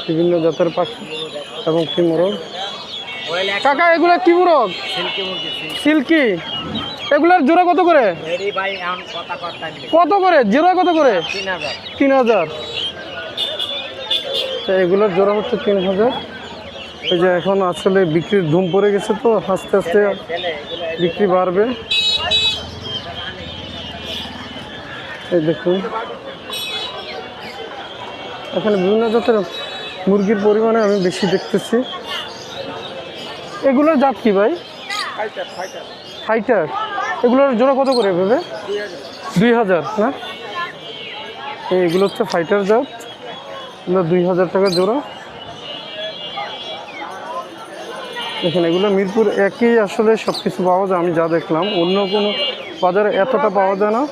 বিভিন্ন জাতের পাখি এবং কি মোরগ। কাকা এগুলো কি মোরগ? সিল্কি। এগুলার জোড়া কত করে? কত করে জোড়া? কত করে? 3000। এগুলোর জোড়া হচ্ছে 3000। এই যে এখন আসলে বিক্রির ধুম পড়ে গেছে, তো আস্তে আস্তে বিক্রি বাড়বে। এই দেখুন এখানে বিভিন্ন জাতের মুরগির পরিমাণে আমি বেশি দেখতেছি। এগুলোর জাত কি ভাই? ফাইটার। এগুলোর জোড়া কত করে ভেবে? 2000 না? এইগুলো হচ্ছে ফাইটার জাত, এগুলো 2000 টাকা জোড়া। দেখুন এগুলো মিরপুর একই আসলে সব কিছু পাওয়া যায়। আমি যা দেখলাম অন্য কোনো বাজারে এতটা পাওয়া যায় না।